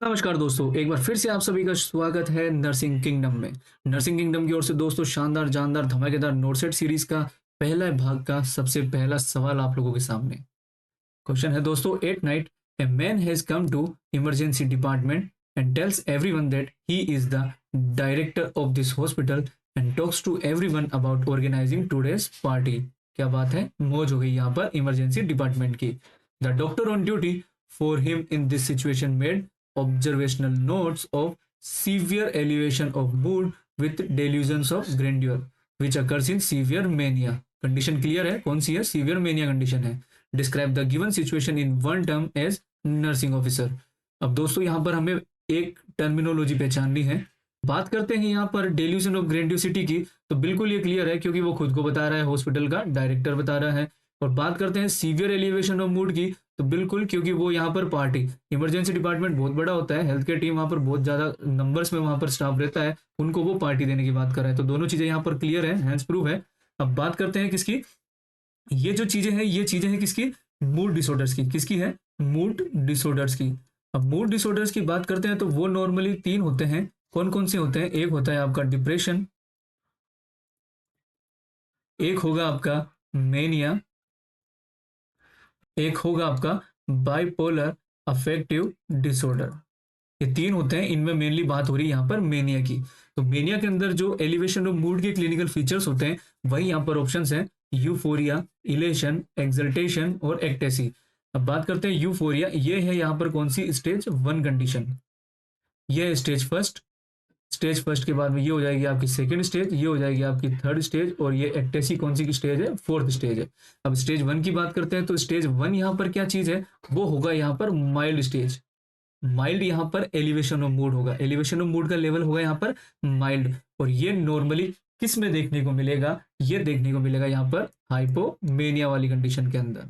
नमस्कार दोस्तों, एक बार फिर से आप सभी का स्वागत है नर्सिंग किंगडम में। नर्सिंग किंगडम की ओर से दोस्तों शानदार जानदार धमाकेदार नोटसेट सीरीज का पहला भाग का सबसे पहला सवाल आप लोगों के सामने। क्वेश्चन है दोस्तों, at night a man has come to emergency department and tells everyone that he is the director of this hospital and talks to everyone about organizing today's party. क्या बात है, मौज हो गई यहाँ पर इमरजेंसी डिपार्टमेंट की। The doctor on duty for him in this situation made observational notes of severe elevation of mood with delusions of grandeur which occurs in severe mania। Condition clear है, कौन सी है? सीवियर मेनिया कंडीशन है। Describe the given situation in one term as nursing officer. अब दोस्तों यहाँ पर हमें एक टर्मिनोलॉजी पहचाननी है। बात करते हैं यहाँ पर डेल्यूजन ऑफ ग्रेंडियोसिटी की, तो बिल्कुल ये क्लियर है क्योंकि वो खुद को बता रहा है, हॉस्पिटल का डायरेक्टर बता रहा है। और बात करते हैं सीवियर एलिवेशन ऑफ मूड की, तो बिल्कुल क्योंकि वो यहाँ पर पार्टी, इमरजेंसी डिपार्टमेंट बहुत बड़ा होता है, हेल्थ केयर टीम वहाँ पर बहुत ज्यादा नंबर्स में वहाँ पर स्टाफ रहता है, उनको वो पार्टी देने की बात कर रहा है। तो दोनों चीजें यहाँ पर क्लियर है, हैंड्स प्रूफ है। अब बात करते हैं किसकी, ये जो चीजें हैं ये चीजें हैं किसकी? मूड डिसऑर्डर्स की। किसकी है? मूड डिसऑर्डर्स की। अब मूड डिसऑर्डर्स की बात करते हैं तो वो नॉर्मली तीन होते हैं। कौन कौन से होते हैं? एक होता है आपका डिप्रेशन, एक होगा आपका मेनिया, एक होगा आपका बाइपोलर अफेक्टिव डिसऑर्डर। ये तीन होते हैं, इनमें मेनली बात हो रही है यहाँ पर मेनिया की। तो मेनिया के अंदर जो एलिवेशन ऑफ मूड के क्लिनिकल फीचर्स होते हैं वही यहाँ पर ऑप्शंस हैं, यूफोरिया, इलेशन, एक्सल्टेशन और एक्टेसी। अब बात करते हैं यूफोरिया, ये है यहाँ पर कौन सी? Stage one condition. ये है स्टेज फर्स्ट। स्टेज फर्स्ट के बाद में ये हो जाएगी आपकी सेकंड स्टेज, ये हो जाएगी आपकी थर्ड स्टेज, और ये एक्टेसी कौन सी की स्टेज है? फोर्थ स्टेज है। अब स्टेज वन की बात करते हैं तो स्टेज वन यहाँ पर क्या चीज है? वो होगा यहाँ पर माइल्ड स्टेज। माइल्ड यहाँ पर एलिवेशन ऑफ मूड होगा, एलिवेशन ऑफ मूड का लेवल होगा यहाँ पर माइल्ड। और ये नॉर्मली किस में देखने को मिलेगा? ये देखने को मिलेगा यहाँ पर हाइपोमेनिया वाली कंडीशन के अंदर।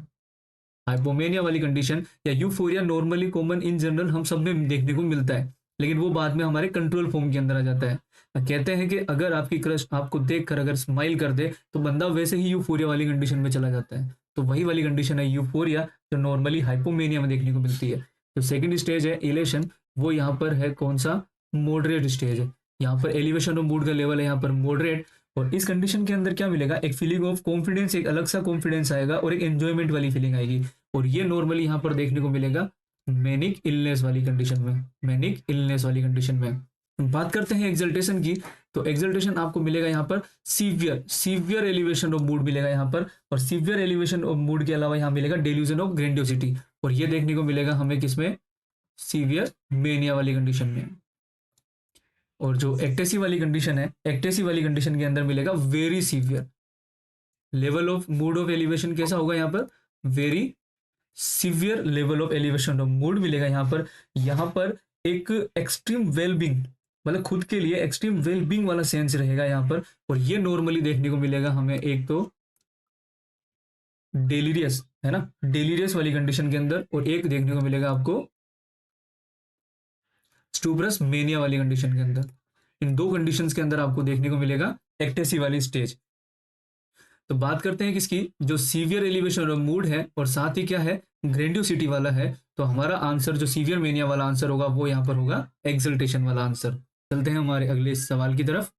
हाइपोमेनिया वाली कंडीशन या euphoria normally common in general हम सब में देखने को मिलता है, लेकिन वो बाद में हमारे कंट्रोल फॉर्म के अंदर आ जाता है। कहते हैं कि अगर आपकी क्रश आपको देखकर अगर स्माइल कर दे तो बंदा वैसे ही यूफोरिया वाली कंडीशन में चला जाता है। तो वही वाली कंडीशन है यूफोरिया, जो नॉर्मली हाइपोमेनिया में देखने को मिलती है। जो सेकंड स्टेज है इलेशन, वो यहाँ पर है कौन सा? मॉडरेट स्टेज है। यहाँ पर एलिवेशन ऑफ मूड का लेवल है यहाँ पर मॉडरेट। और इस कंडीशन के अंदर क्या मिलेगा? एक फीलिंग ऑफ कॉन्फिडेंस, एक अलग सा कॉन्फिडेंस आएगा और एक एंजॉयमेंट वाली फीलिंग आएगी। और ये नॉर्मली यहाँ पर देखने को मिलेगा मैनिक इलनेस वाली कंडीशन में। मैनिक इलनेस वाली कंडीशन में बात करते हैं एक्सल्टेशन की, तो एक्सल्टेशन आपको मिलेगा यहाँ पर severe severe elevation of mood मिलेगा यहाँ पर। और सीवियर एलिवेशन ऑफ मूड के अलावा यहाँ मिलेगा डेल्यूजन ऑफ ग्रेंडियोसिटी, और ये देखने को मिलेगा हमें किसमें? सीवियर मेनिया वाली कंडीशन में। और जो एक्टेसी वाली कंडीशन है, एक्टेसी वाली कंडीशन के अंदर मिलेगा very severe. Level of mood off elevation कैसा होगा यहाँ पर? Very severe level of elevation of mood मिलेगा यहाँ पर। यहाँ पर एक एक्सट्रीम वेलबींग, मतलब खुद के लिए एक्सट्रीम वेलबींग वाला सेंस रहेगा यहाँ पर। और ये नॉर्मली देखने को मिलेगा हमें एक तो डेलीरियस, है ना, डेलीरियस वाली कंडीशन के अंदर, और एक देखने को मिलेगा आपको स्टूबरस मेनिया वाली कंडीशन के अंदर। इन दो कंडीशंस के अंदर आपको देखने को मिलेगा एक्टेसी वाली स्टेज। तो बात करते हैं किसकी? जो सीवियर एलिवेशन ऑफ मूड है और साथ ही क्या है? ग्रेंडियोसिटी वाला है। तो हमारा आंसर जो सीवियर मेनिया वाला आंसर होगा वो यहाँ पर होगा एक्सल्टेशन वाला आंसर। चलते हैं हमारे अगले सवाल की तरफ।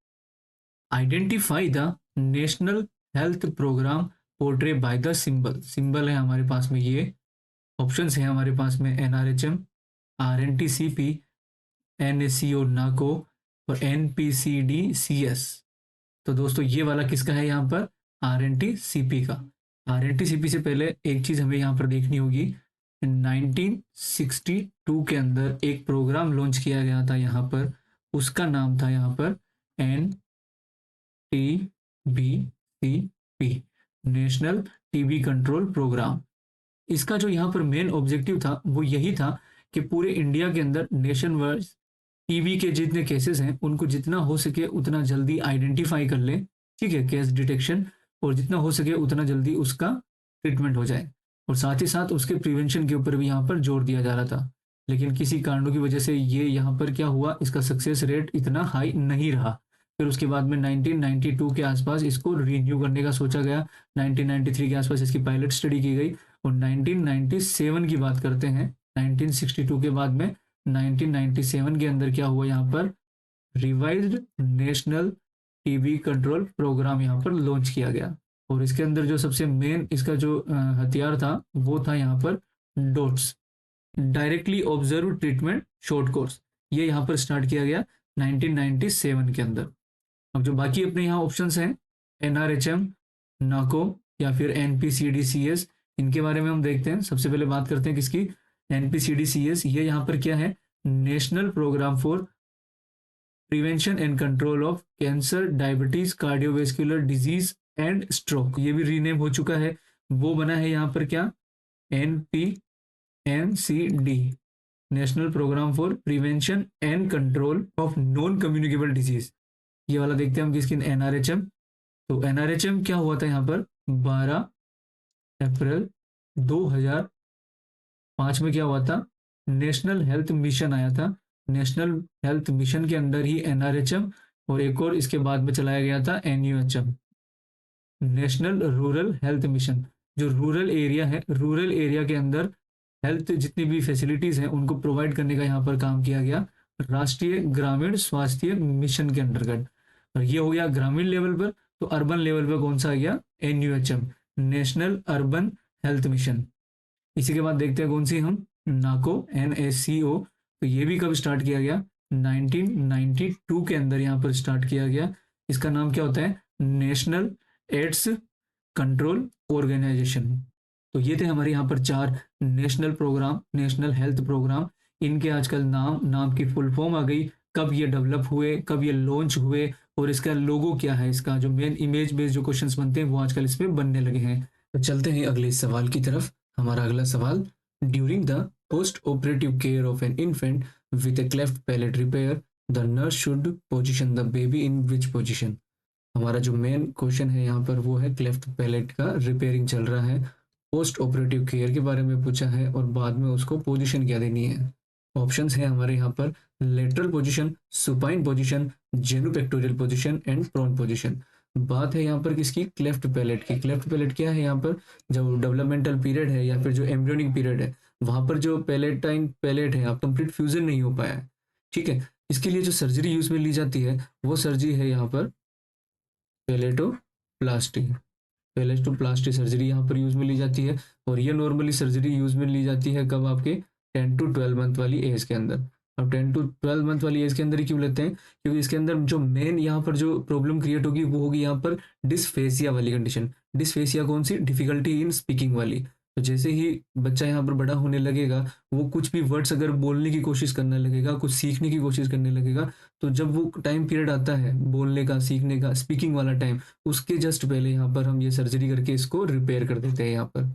Identify the national health program portray by the symbol. Symbol है हमारे पास में, ये ऑप्शंस है हमारे पास में NRHM, RNTCP, NACO नाको और NPCDCS। तो दोस्तों ये वाला किसका है यहाँ पर? RNTCP का। RNTCP से पहले एक चीज हमें यहाँ पर देखनी होगी। 1962 के अंदर एक प्रोग्राम लॉन्च किया गया था यहाँ पर, उसका नाम था यहाँ पर NTBCP, national TB control program. इसका जो यहाँ पर मेन ऑब्जेक्टिव था वो यही था कि पूरे इंडिया के अंदर नेशन वाइज टीबी के जितने केसेस हैं उनको जितना हो सके उतना जल्दी आइडेंटिफाई कर ले, ठीक है, केस डिटेक्शन, और जितना हो सके उतना जल्दी उसका ट्रीटमेंट हो जाए। और साथ ही साथ उसके प्रिवेंशन के ऊपर भी यहाँ पर जोर दिया जा रहा था। लेकिन किसी कारणों की वजह से ये यहाँ पर क्या हुआ, इसका सक्सेस रेट इतना हाई नहीं रहा। फिर उसके बाद में 1992 के आसपास इसको रिन्यू करने का सोचा गया। 1993 के आसपास इसकी पायलट स्टडी की गई और 1997 की बात करते हैं, 1962 के बाद में 1997 के अंदर क्या हुआ यहाँ पर, revised national TB control program यहाँ पर लॉन्च किया गया। और इसके अंदर जो सबसे मेन इसका जो हथियार था वो था यहाँ पर dots, directly observe treatment short course, ये यहाँ पर स्टार्ट किया गया 1997 के अंदर। अब जो बाकी अपने यहाँ ऑप्शंस हैं, एनआरएचएम, नाको या फिर एनपीसीडीसीएस, इनके बारे में हम देखते हैं। सबसे पहले बात करते हैं किसकी, एनपीसीडीसीएस। ये यहाँ पर क्या है, national programme for prevention and control of cancer, diabetes, cardiovascular disease and stroke. ये भी रीनेम हो चुका है, वो बना है यहाँ पर क्या, NPNCD, national programme for prevention and control of non communicable disease. ये वाला देखते हैं हम किसकी, एनआरएचएम। तो एनआरएचएम क्या हुआ था यहाँ पर, 12 अप्रैल 2005 में क्या हुआ था, नेशनल हेल्थ मिशन आया था। नेशनल हेल्थ मिशन के अंदर ही एनआरएचएम और एक और इसके बाद में चलाया गया था NUHM, national rural health mission. जो रूरल एरिया है, रूरल एरिया के अंदर हेल्थ जितनी भी फैसिलिटीज हैं उनको प्रोवाइड करने का यहाँ पर काम किया गया राष्ट्रीय ग्रामीण स्वास्थ्य मिशन के अंतर्गत। और ये हो गया ग्रामीण लेवल पर। तो अर्बन लेवल पर कौन सा आ गया, NUHM, national urban health mission. इसी के बाद देखते हैं कौन सी हम, नाको, एनएससीओ। तो ये भी कब स्टार्ट किया गया, 1992 के अंदर यहाँ पर स्टार्ट किया गया। इसका नाम क्या होता है, नेशनल एड्स कंट्रोल ऑर्गेनाइजेशन। तो ये थे हमारे यहाँ पर 4 national program, national health program. इनके आजकल नाम की फुल फॉर्म आ गई, कब ये डेवलप हुए, कब ये लॉन्च हुए, और इसका लोगो क्या है, इसका जो मेन इमेज बेस्ड जो क्वेश्चंस बनते हैं वो आजकल इसमें बनने लगे हैं। तो चलते हैं अगले सवाल की तरफ। हमारा अगला सवाल, during the post operative care of an infant with A cleft palate repair the nurse should position the baby in which position. हमारा जो मेन क्वेश्चन है यहाँ पर वो है क्लेफ्ट पैलेट का रिपेयरिंग चल रहा है, पोस्ट ऑपरेटिव केयर के बारे में पूछा है और बाद में उसको पोजीशन क्या देनी है। ऑप्शंस है हमारे यहाँ पर, lateral position, supine position, genupectoral position and prone position. बात है यहाँ पर किसकी, क्लेफ्ट पैलेट की। क्लेफ्ट पैलेट क्या है, यहाँ पर जो डेवलपमेंटल पीरियड है या फिर जो एम्ब्रियोनिक पीरियड है वहां पर जो पैलेटाइन पैलेट है आप कंप्लीट फ्यूजन नहीं हो पाया है, ठीक है। इसके लिए जो सर्जरी यूज में ली जाती है वो सर्जरी है यहाँ पर पैलेटोप्लास्टी। पैलेटोप्लास्टी सर्जरी यहाँ पर यूज में ली जाती है और ये नॉर्मली सर्जरी यूज में ली जाती है कब, आपके 10 to 12 मंथ वाली एज के अंदर। अब 10 to 12 मंथ वाली एज के अंदर ही क्यों लेते हैं, क्योंकि इसके अंदर जो मेन यहाँ पर जो प्रॉब्लम क्रिएट होगी वो होगी यहाँ पर डिस्फेसिया वाली कंडीशन। डिस्फेसिया कौन सी, डिफिकल्टी इन स्पीकिंग वाली। तो जैसे ही बच्चा यहाँ पर बड़ा होने लगेगा वो कुछ भी वर्ड्स अगर बोलने की कोशिश करने लगेगा, कुछ सीखने की कोशिश करने लगेगा, तो जब वो टाइम पीरियड आता है बोलने का, सीखने का, स्पीकिंग वाला टाइम, उसके जस्ट पहले यहाँ पर हम ये सर्जरी करके इसको रिपेयर कर देते हैं यहाँ पर,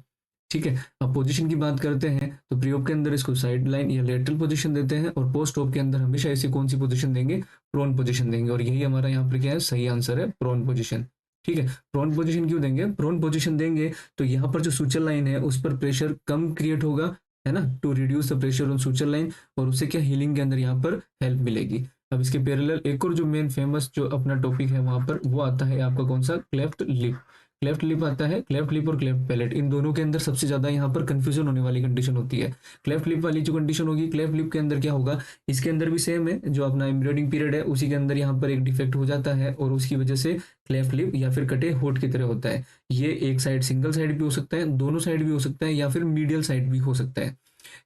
ठीक है। अब पोजीशन की बात करते हैं तो प्री ऑप के अंदर इसको साइड लाइन या लेटरल पोजीशन देते हैं और पोस्ट ऑप के अंदर हमेशा ऐसी कौन सी पोजीशन देंगे, प्रोन पोजीशन देंगे। और यही हमारा यहाँ पर क्या है, सही आंसर है प्रोन पोजीशन, ठीक है। प्रोन पोजीशन क्यों देंगे, प्रोन पोजीशन देंगे तो यहाँ पर जो सुचर लाइन है उस पर प्रेशर कम क्रिएट होगा, है ना, to reduce the pressure on suture line, और उससे क्या हीलिंग के अंदर यहाँ पर हेल्प मिलेगी। अब इसके पैरेलल एक और जो मेन फेमस जो अपना टॉपिक है वहां पर वो आता है आपका कौन सा, क्लेफ्ट लिप। क्लेफ्ट लिप आता है, क्लेफ्ट लिप और क्लेफ्ट पैलेट, इन दोनों के अंदर सबसे ज्यादा यहाँ पर कंफ्यूजन होने वाली कंडीशन होती है। क्लेफ्ट लिप वाली जो कंडीशन होगी, क्लेफ्ट लिप के अंदर क्या होगा, इसके अंदर भी सेम है, जो अपना एम्ब्रियोनिक पीरियड है उसी के अंदर यहाँ पर एक डिफेक्ट हो जाता है और उसकी वजह से क्लेफ्ट लिप या फिर कटे होठ की तरह होता है। ये एक साइड सिंगल साइड भी हो सकता है, दोनों साइड भी हो सकता है, या फिर मीडियल साइड भी हो सकता है।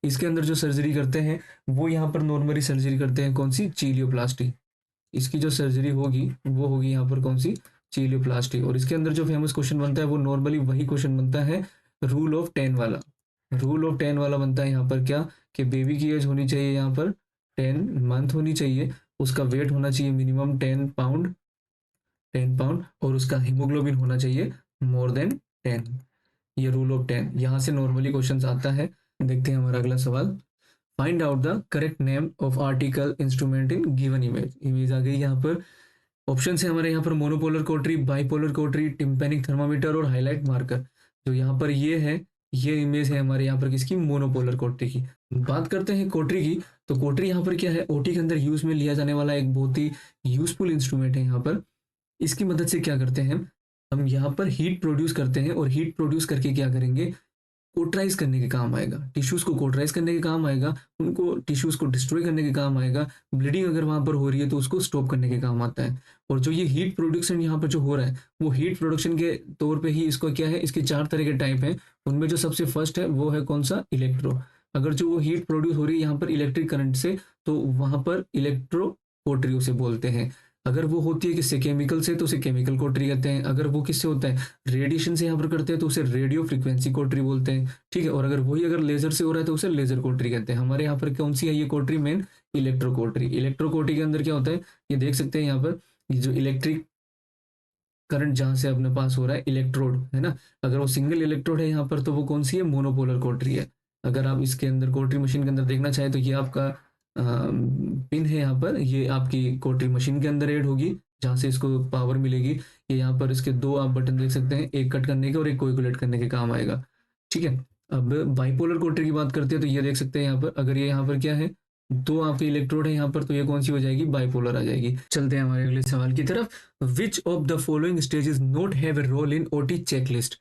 इसके अंदर जो सर्जरी करते हैं वो यहाँ पर नॉर्मली सर्जरी करते हैं कौन सी, चीलियोप्लास्टी। इसकी जो सर्जरी होगी वो होगी यहाँ पर कौन सी, चीलियोप्लास्टी। और इसके अंदर जो फेमस क्वेश्चन बनता है वो नॉर्मली वही क्वेश्चन बनता है रूल ऑफ 10 वाला। रूल ऑफ 10 वाला बनता है यहाँ पर क्या, कि बेबी की एज होनी चाहिए यहाँ पर 10 मंथ होनी चाहिए, उसका वेट होना चाहिए मिनिमम 10 पाउंड और उसका हीमोग्लोबिन होना चाहिए मोर देन 10। ये रूल ऑफ 10 यहाँ से नॉर्मली क्वेश्चन आता है। देखते हैं हमारा अगला सवाल, find out the correct name of article instrument in given image. Image आ गई यहाँ पर, ऑप्शन है हमारे यहाँ पर monopolar cautery, bipolar cautery, tympanic thermometer और हाईलाइट मार्कर। जो यहाँ पर ये है, ये इमेज है हमारे यहाँ पर किसकी, मोनोपोलर कोटरी की। बात करते हैं कोटरी की, तो कोटरी यहाँ पर क्या है, ओटी के अंदर यूज में लिया जाने वाला एक बहुत ही यूजफुल इंस्ट्रूमेंट है। यहाँ पर इसकी मदद से क्या करते हैं हम यहाँ पर हीट प्रोड्यूस करते हैं और हीट प्रोड्यूस करके क्या करेंगे, कोटराइज करने के काम आएगा, टिश्यूज को कोटराइज करने के काम आएगा, उनको टिश्यूज को डिस्ट्रॉय करने के काम आएगा, ब्लीडिंग अगर वहां पर हो रही है तो उसको स्टॉप करने के काम आता है। और जो ये हीट प्रोडक्शन यहाँ पर जो हो रहा है वो हीट प्रोडक्शन के तौर पे ही इसको क्या है, इसके 4 तरह के टाइप हैं। उनमें जो सबसे फर्स्ट है वो है कौन सा, इलेक्ट्रो। अगर जो वो हीट प्रोड्यूस हो रही है यहाँ पर इलेक्ट्रिक करंट से, तो वहां पर इलेक्ट्रो कोटरी उसे बोलते हैं। अगर वो होती है किससे, केमिकल से, तो उसे केमिकल कोटरी कहते हैं। अगर वो किससे होता है, रेडिएशन से यहाँ पर करते हैं, तो उसे रेडियो फ्रीक्वेंसी कोटरी बोलते हैं। ठीक है, और अगर वही अगर लेजर से हो रहा है तो उसे लेजर कोटरी कहते हैं। हमारे यहाँ पर कौन सी है ये कोटरी, मेन इलेक्ट्रो कोटरी। इलेक्ट्रो कोटरी के अंदर क्या होता है, ये देख सकते हैं यहाँ पर, ये जो इलेक्ट्रिक करंट जहां से अपने पास हो रहा है, इलेक्ट्रोड है ना, अगर वो सिंगल इलेक्ट्रोड है यहाँ पर तो वो कौन सी है, मोनोपोलर कोटरी है। अगर आप इसके अंदर कोटरी मशीन के अंदर देखना चाहें तो ये आपका पिन है यहाँ पर, ये आपकी कोटरी मशीन के अंदर ऐड होगी जहाँ से इसको पावर मिलेगी। ये यहाँ पर इसके दो आप बटन देख सकते हैं, एक कट करने के और एक कोएगुलेट करने के काम आएगा। ठीक है, अब बाइपोलर कोटरी की बात करते हैं तो ये देख सकते हैं यहाँ पर, अगर ये यहाँ पर क्या है, दो आपके इलेक्ट्रोड है यहाँ पर, तो ये कौन सी हो जाएगी, बाइपोलर आ जाएगी। चलते हैं हमारे अगले सवाल की तरफ। Which of the following stages not have a role in OT checklist.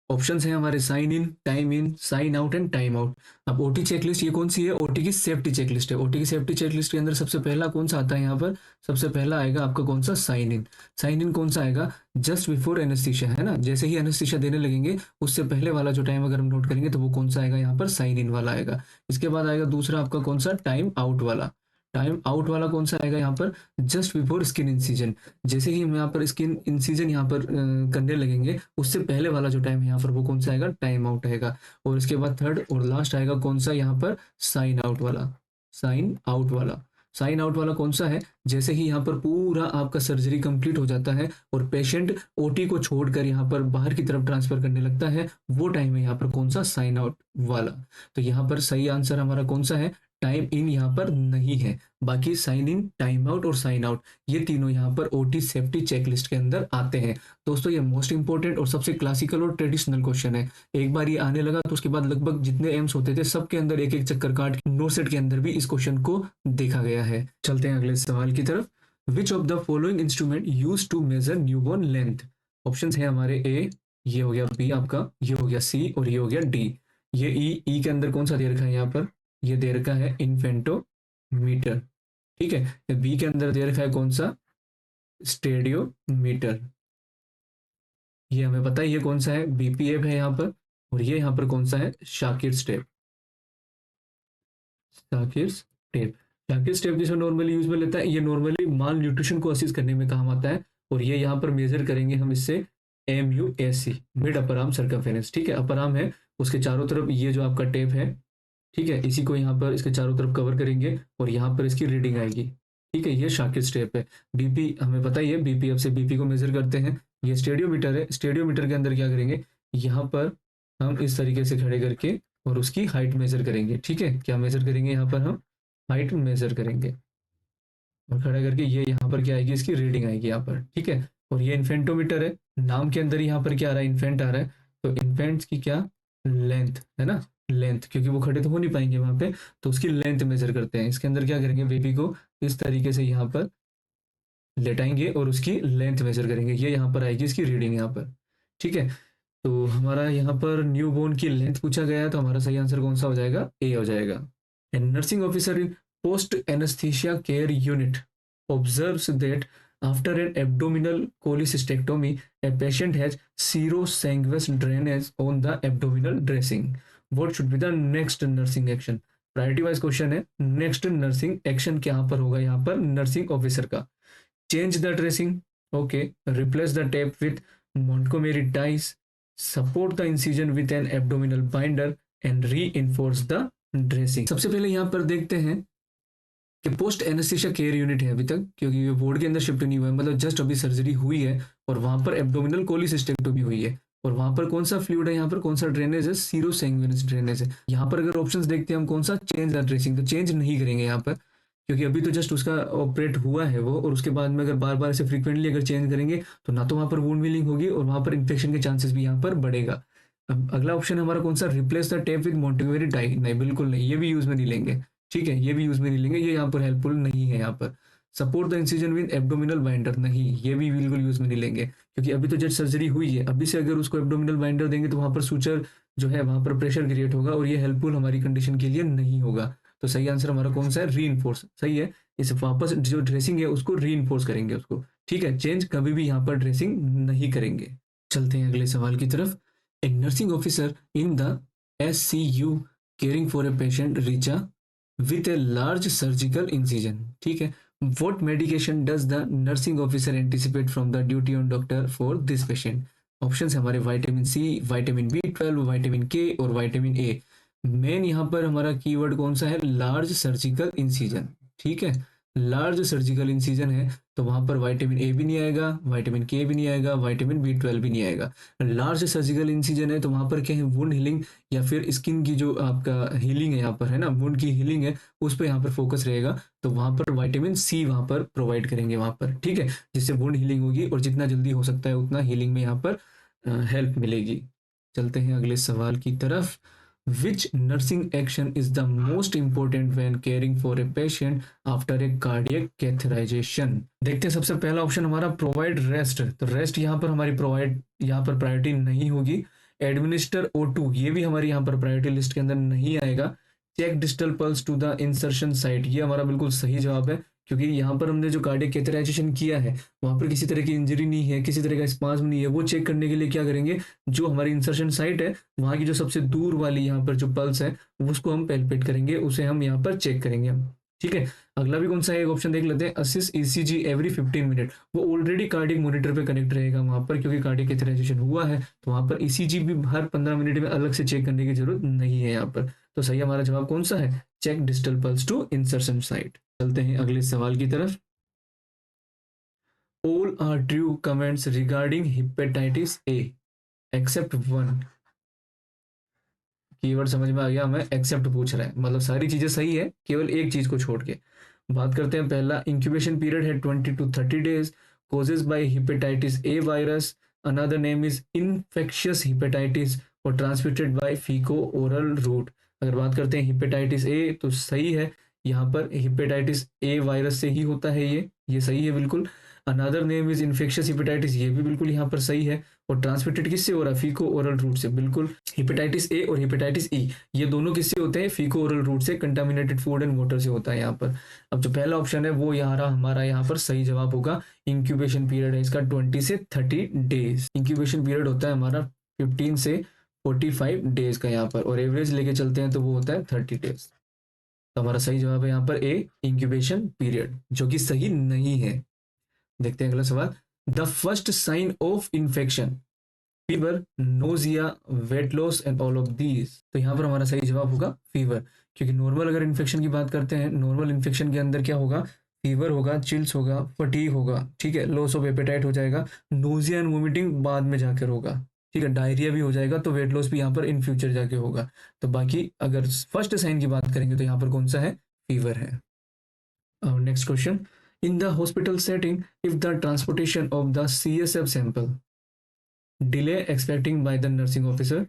Options हैं हमारे sign in, sign out and time out. अब ओटी चेकलिस्ट ये कौन सी है, ओटी की सेफ्टी चेकलिस्ट है। ओटी की सेफ्टी चेकलिस्ट के अंदर सबसे पहला कौन सा आता है यहाँ पर, सबसे पहला आएगा आपका कौन सा, साइन इन। साइन इन कौन सा आएगा, जस्ट बिफोर एनेस्थीसिया, है ना, जैसे ही एनेस्थीसिया देने लगेंगे उससे पहले वाला जो टाइम अगर हम नोट करेंगे तो वो कौन सा आएगा, यहाँ पर साइन इन वाला आएगा। इसके बाद आएगा दूसरा आपका कौन सा, टाइम आउट वाला। टाइम आउट वाला कौन सा आएगा यहाँ पर, जस्ट बिफोर स्किन इंसिजन। जैसे ही हम यहाँ पर स्किन इंसिजन यहाँ पर करने लगेंगे उससे पहले वाला जो टाइम है यहाँ पर वो कौन सा आएगा, टाइम आउट आएगा। और इसके बाद थर्ड और लास्ट आएगा कौन सा यहाँ पर, साइन आउट वाला। साइन आउट वाला, साइन आउट वाला कौन सा है, जैसे ही यहाँ पर पूरा आपका सर्जरी कंप्लीट हो जाता है और पेशेंट ओटी को छोड़कर यहाँ पर बाहर की तरफ ट्रांसफर करने लगता है, वो टाइम है यहाँ पर कौन सा, साइन आउट वाला। तो यहाँ पर सही आंसर हमारा कौन सा है, टाइम इन यहाँ पर नहीं है। बाकी साइन इन, टाइम आउट और साइन आउट ये तीनों यहाँ पर ओटी सेफ्टी चेकलिस्ट के अंदर आते हैं। दोस्तों ये मोस्ट इंपॉर्टेंट और सबसे क्लासिकल और ट्रेडिशनल क्वेश्चन है। एक बार ये आने लगा तो उसके बाद लगभग जितने एम्स होते थे सबके अंदर एक एक चक्कर काट के नो सेट के अंदर भी इस क्वेश्चन को देखा गया है। चलते हैं अगले सवाल की तरफ। Which of the following instrument use to measure newborn length. Option है हमारे ए, ये हो गया बी आपका, ये हो गया सी और ये हो गया डी। ये ई के अंदर कौन सा दे रखा है यहाँ पर, ये दे रखा है इन्फेंटोमीटर। ठीक है, बी के अंदर दे रखा है कौन सा, स्टेडियोमीटर। ये हमें पता है ये कौन सा है, बीपीएफ है यहाँ पर। और ये यहाँ पर कौन सा है, Shakir step. Shakir step, Shakir step जिसे नॉर्मली यूज में लेता है, ये नॉर्मली माल न्यूट्रिशन को असिस्ट करने में काम आता है। और ये यहाँ पर मेजर करेंगे हम इससे MUSC, mid upper arm circumference. ठीक है, अपर आर्म है उसके चारों तरफ ये जो आपका टेप है, ठीक है, इसी को यहाँ पर इसके चारों तरफ कवर करेंगे और यहाँ पर इसकी रीडिंग आएगी। ठीक है, ये शाकिर स्टेप है। बीपी हमें पता ही है, बीपीएफ से बीपी को मेजर करते हैं। ये स्टेडियोमीटर है, स्टेडियोमीटर के अंदर क्या करेंगे, यहाँ पर हम इस तरीके से खड़े करके और उसकी हाइट मेजर करेंगे। ठीक है, क्या मेजर करेंगे, यहाँ पर हम हाइट मेजर करेंगे और खड़ा करके ये यहाँ पर क्या आएगी, इसकी रीडिंग आएगी यहाँ पर। ठीक है, और ये इन्फेंटोमीटर है, नाम के अंदर यहाँ पर क्या आ रहा है, इन्फेंट आ रहा है, तो इन्फेंट्स की क्या लेंथ है ना, लेंथ, क्योंकि वो खड़े तो हो नहीं पाएंगे वहां पे, तो उसकी लेंथ मेजर करते हैं। इसके अंदर क्या करेंगे, बेबी को इस तरीके से यहाँ पर लेटाएंगे और उसकी लेंथ मेजर करेंगे, ये यहाँ पर आएगी इसकी रीडिंग यहाँ पर। ठीक है, तो हमारा यहाँ पर न्यू बोर्न की लेंथ पूछा गया है, तो हमारा सही आंसर कौन सा हो जाएगा, ए हो जाएगा। And nursing officer in post anaesthesia care unit observes that after an abdominal cholecystectomy a patient has serosanguous drainage on the abdominal dressing. What should be the next nursing action? Priority wise question है। Next nursing action क्या पर होगा, यहाँ पर nursing officer का, change the dressing, okay, replace the tape with Montgomery dice, support the incision with an abdominal binder and re enforce the dressing. सबसे पहले यहाँ पर देखते हैं कि पोस्ट एनेस्थीसिया केयर यूनिट है अभी तक, क्योंकि ये वार्ड के अंदर शिफ्ट नहीं हुआ है, मतलब जस्ट अभी सर्जरी हुई है और वहां पर एब्डोमिनल कोलिसिस्टेक्टोमी हुई है। और वहां पर कौन सा फ्लूइड है, यहाँ पर कौन सा ड्रेनेज है, सीरोसैंग्विनस ड्रेनेज है। यहाँ पर अगर ऑप्शंस देखते हैं हम कौन सा, चेंज द ड्रेसिंग, तो चेंज नहीं करेंगे यहाँ पर, क्योंकि अभी तो जस्ट उसका ऑपरेट हुआ है वो, और उसके बाद में अगर बार बार ऐसे फ्रीक्वेंटली अगर चेंज करेंगे तो ना तो वहां पर वुंड हीलिंग होगी और वहां पर इन्फेक्शन के चांसेस भी यहाँ पर बढ़ेगा। अब अगला ऑप्शन हमारा कौन सा, replace the tape with Montgomery tie, नहीं बिल्कुल नहीं, ये भी यूज में नहीं लेंगे। ठीक है, ये भी यूज में नहीं लेंगे, ये यहाँ पर हेल्पफुल नहीं है यहाँ पर। Support the incision with abdominal binder, नहीं ये भी बिल्कुल यूज में नहीं लेंगे, क्योंकि अभी तो जस्ट सर्जरी हुई है, अभी से अगर उसको एब्डोमिनल बाइंडर देंगे तो वहां पर सूचर जो है वहां पर प्रेशर क्रिएट होगा और ये हेल्पफुल हमारी कंडीशन के लिए नहीं होगा। तो सही आंसर हमारा कौन सा है, री, सही है। इस वापस जो ड्रेसिंग है उसको री करेंगे उसको, ठीक है, चेंज कभी भी यहाँ पर ड्रेसिंग नहीं करेंगे। चलते हैं अगले सवाल की तरफ। A nursing officer in the SCU caring for a patient Richa with a large surgical incision, ठीक है, what medication does the nursing officer anticipate from the duty on doctor for this patient? Option है हमारे vitamin C, vitamin B12, vitamin के और vitamin A. Main यहाँ पर हमारा keyword कौन सा है, लार्ज सर्जिकल इंसिजन, ठीक है, लार्ज सर्जिकल इंसिजन है तो वहां पर विटामिन ए भी नहीं आएगा, विटामिन के भी नहीं आएगा, विटामिन B12 भी नहीं आएगा। लार्ज सर्जिकल इंसिजन है तो वहां पर क्या है, वुंड हीलिंग या फिर स्किन की जो आपका हीलिंग है यहाँ पर है ना, वुंड की हीलिंग है उस पर यहाँ पर फोकस रहेगा, तो वहां पर विटामिन सी वहां पर प्रोवाइड करेंगे वहां पर, ठीक है, जिससे वुंड हीलिंग होगी और जितना जल्दी हो सकता है उतना हीलिंग में यहाँ पर हेल्प मिलेगी। चलते हैं अगले सवाल की तरफ। विच nursing action is the most important when caring for a patient after a cardiac catheterisation? देखते हैं, सबसे पहला ऑप्शन हमारा प्रोवाइड रेस्ट, तो रेस्ट यहाँ पर हमारी प्रोवाइड यहाँ पर प्रायोरिटी नहीं होगी। एडमिनिस्टर O2 ये भी हमारी यहाँ पर प्रायोरिटी लिस्ट के अंदर नहीं आएगा। Check distal pulse to the insertion site, ये हमारा बिल्कुल सही जवाब है, क्योंकि यहाँ पर हमने जो कार्डियक कैथेराइजेशन किया है वहां पर किसी तरह की इंजरी नहीं है, किसी तरह का स्पाज्म नहीं है, वो चेक करने के लिए क्या करेंगे, जो हमारी इंसर्शन साइट है वहां की जो सबसे दूर वाली यहाँ पर जो पल्स है उसको हम पैल्पेट करेंगे, उसे हम यहाँ पर चेक करेंगे हम, ठीक है। अगला भी कौन सा है, एक ऑप्शन देख लेते हैं, असिस्ट ECG एवरी 15 मिनट, वो ऑलरेडी कार्डियक मॉनिटर पे कनेक्ट रहेगा वहां पर, क्योंकि कार्डियक कैथेराइजेशन हुआ है तो वहां पर ECG भी हर 15 मिनट में अलग से चेक करने की जरूरत नहीं है यहाँ पर। तो सही हमारा जवाब कौन सा है, check distal pulse to insertion site. चलते हैं अगले सवाल की तरफ। All are true comments regarding hepatitis A except one। Keyword समझ में आ गया हमें, एक्सेप्ट पूछ रहा है मतलब सारी चीजें सही है केवल एक चीज को छोड़ के। बात करते हैं, पहला इंक्यूबेशन पीरियड है 20 to 30 days, causes by hepatitis A virus, another name is infectious hepatitis और transmitted by fecal oral route। अगर बात करते हैं हेपेटाइटिस ए तो सही है, यहाँ पर हेपेटाइटिस ए वायरस से ही होता है, ये सही है बिल्कुल। Another name is infectious hepatitis, ये भी बिल्कुल यहाँ पर सही है। और ट्रांसमिटेड किससे हो रहा है, फीको ओरल रूट से, बिल्कुल। हेपेटाइटिस ए और हेपेटाइटिस ई ये दोनों किससे होते हैं, फीको ओरल रूट से, कंटामिनेटेड फूड एंड वाटर से होता है यहाँ पर। अब जो पहला ऑप्शन है वो यहाँ हमारा यहाँ पर सही जवाब होगा। इंक्यूबेशन पीरियड है इसका 20 से 30 डेज, इंक्यूबेशन पीरियड होता है हमारा 15 से 45 डेज का यहाँ पर, और एवरेज लेके चलते हैं तो वो होता है 30 डेज। तो हमारा सही जवाब है यहाँ पर ए, इंक्यूबेशन पीरियड, जो कि सही नहीं है। देखते हैं अगला सवाल। The first sign of infection, fever, nausea, weight loss and all of these. तो यहाँ पर हमारा सही जवाब होगा फीवर, क्योंकि नॉर्मल अगर इन्फेक्शन की बात करते हैं, नॉर्मल इन्फेक्शन के अंदर क्या होगा, फीवर होगा, चिल्स होगा, फटीग होगा, ठीक है, लॉस ऑफ एपेटाइट हो जाएगा, नोजिया एंड वोमिटिंग बाद में जाकर होगा, ठीक है, डायरिया भी हो जाएगा, तो वेट लॉस भी यहाँ पर इन फ्यूचर जाके होगा। तो बाकी अगर फर्स्ट साइन की बात करेंगे तो यहाँ पर कौन सा है, फीवर है। Next question. In the hospital setting, if the transportation of the CSF sample delay expecting by the nursing officer,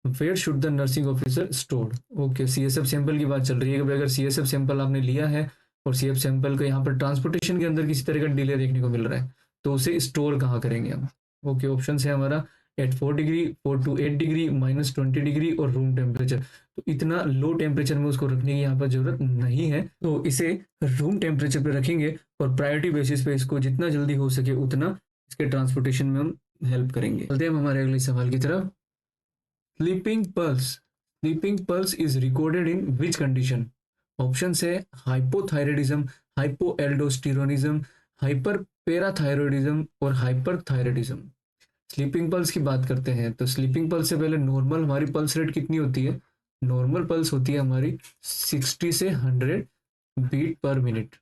where should the nursing officer stored? Okay, CSF sample की बात चल रही है कि अगर CSF सैंपल आपने लिया है और CSF सैंपल का यहाँ पर ट्रांसपोर्टेशन के अंदर किसी तरह का डिले देखने को मिल रहा है, तो उसे स्टोर कहाँ करेंगे हम? ओके, ऑप्शन है हमारा at 4 degree, 4 to 8 degree, -20 degree और रूम टेम्परेचर। तो इतना लो टेम्परेचर में उसको रखने की यहाँ पर जरूरत नहीं है, तो इसे रूम टेम्परेचर पे रखेंगे और प्रायोरिटी बेसिस पे इसको जितना जल्दी हो सके उतना इसके ट्रांसपोर्टेशन में हम हेल्प करेंगे। चलते हैं हम हमारे अगले सवाल की तरफ। Sleeping pulse is recorded in which condition? Option है हाइपोथायरॉयडिज्म, हाइपोएल्डोस्टेरोनिज्म, हाइपर पैराथायरॉयडिज्म और हाइपरथायरॉयडिज्म। स्लीपिंग पल्स की बात करते हैं तो स्लीपिंग पल्स से पहले नॉर्मल हमारी पल्स रेट कितनी होती है? नॉर्मल पल्स होती है हमारी 60 से 100 बीट पर मिनट।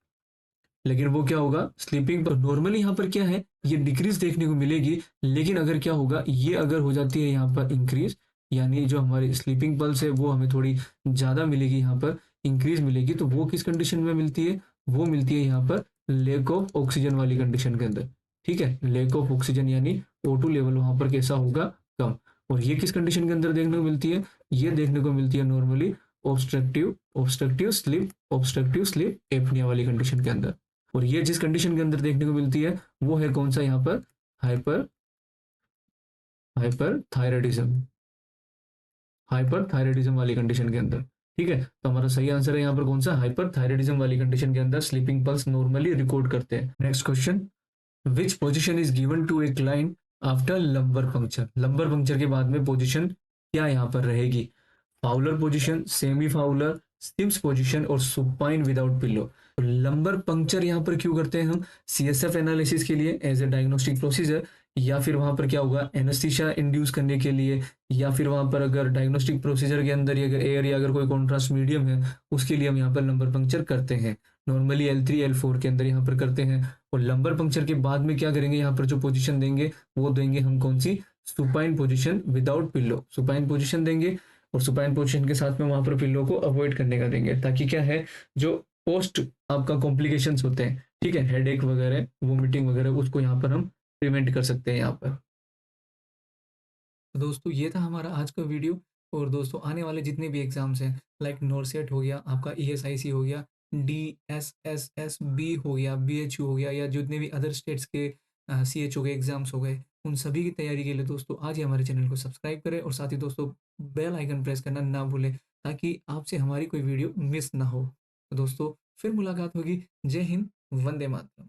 लेकिन वो क्या होगा, स्लीपिंग पर नॉर्मली यहाँ पर क्या है, ये डिक्रीज देखने को मिलेगी, लेकिन अगर क्या होगा, ये अगर हो जाती है यहाँ पर इंक्रीज, यानी जो हमारी स्लीपिंग पल्स है वो हमें थोड़ी ज़्यादा मिलेगी, यहाँ पर इंक्रीज मिलेगी, तो वो किस कंडीशन में मिलती है, वो मिलती है यहाँ पर लैक ऑफ ऑक्सीजन वाली कंडीशन के अंदर, ठीक है, लैक ऑफ ऑक्सीजन यानी O2 लेवल वहां पर कैसा होगा, कम। और ये किस कंडीशन के अंदर देखने को मिलती है, ये देखने को मिलती है नॉर्मली ऑब्स्ट्रक्टिव स्लीप एपनिया वाली कंडीशन के अंदर। और ये जिस कंडीशन के अंदर देखने को मिलती है वो है कौन सा यहाँ पर, हाइपर हाइपरथायराइडिज्म, हाइपरथायराइडिज्म वाली कंडीशन के अंदर। ठीक है, तो हमारा सही आंसर है यहाँ पर कौन सा, हाइपरथायराइडिज्म वाली कंडीशन के अंदर स्लीपिंग पल्स नॉर्मली रिकॉर्ड करते हैं। Next question, which position is given to a client after lumbar puncture, lumbar puncture के बाद में पोजीशन क्या यहाँ पर रहेगी, Fowler position, semi Fowler, Sims position और सुपाइन विदाउट पिलो। तो लंबर पंक्चर यहाँ पर क्यों करते हैं हम, सीएसएफ एनालिसिस के लिए एज ए डायग्नोस्टिक प्रोसीजर, या फिर वहां पर क्या होगा एनेस्थीसिया इंड्यूस करने के लिए, या फिर वहां पर अगर डायग्नोस्टिक प्रोसीजर के अंदर अगर एयर या अगर कोई कॉन्ट्रास्ट मीडियम है उसके लिए हम यहाँ पर लंबर पंक्चर करते हैं। नॉर्मली L3 L4 के अंदर यहाँ पर करते हैं। और लंबर पंक्चर के बाद में क्या करेंगे, यहाँ पर जो पोजीशन देंगे वो देंगे हम कौन सी, supine position without pillow, supine position देंगे। और सुपाइन पोजीशन के साथ में वहां पर पिल्लो को अवॉइड करने का देंगे, ताकि क्या है जो पोस्ट आपका कॉम्प्लिकेशंस होते हैं, ठीक है, हेडेक वगैरह, वोमिटिंग वगैरह, उसको यहाँ पर हम प्रिवेंट कर सकते हैं यहाँ पर। तो दोस्तों ये था हमारा आज का वीडियो। और दोस्तों आने वाले जितने भी एग्जाम्स हैं, लाइक नोरसेट हो गया, आपका ESIC हो गया, DSSSB हो गया, BHU हो गया, या जितने भी अदर स्टेट्स के CHO के एग्जाम्स हो गए, उन सभी की तैयारी के लिए दोस्तों आज ही हमारे चैनल को सब्सक्राइब करें और साथ ही दोस्तों बेल आइकन प्रेस करना ना भूलें, ताकि आपसे हमारी कोई वीडियो मिस ना हो। तो दोस्तों फिर मुलाकात होगी। जय हिंद, वंदे मातरम।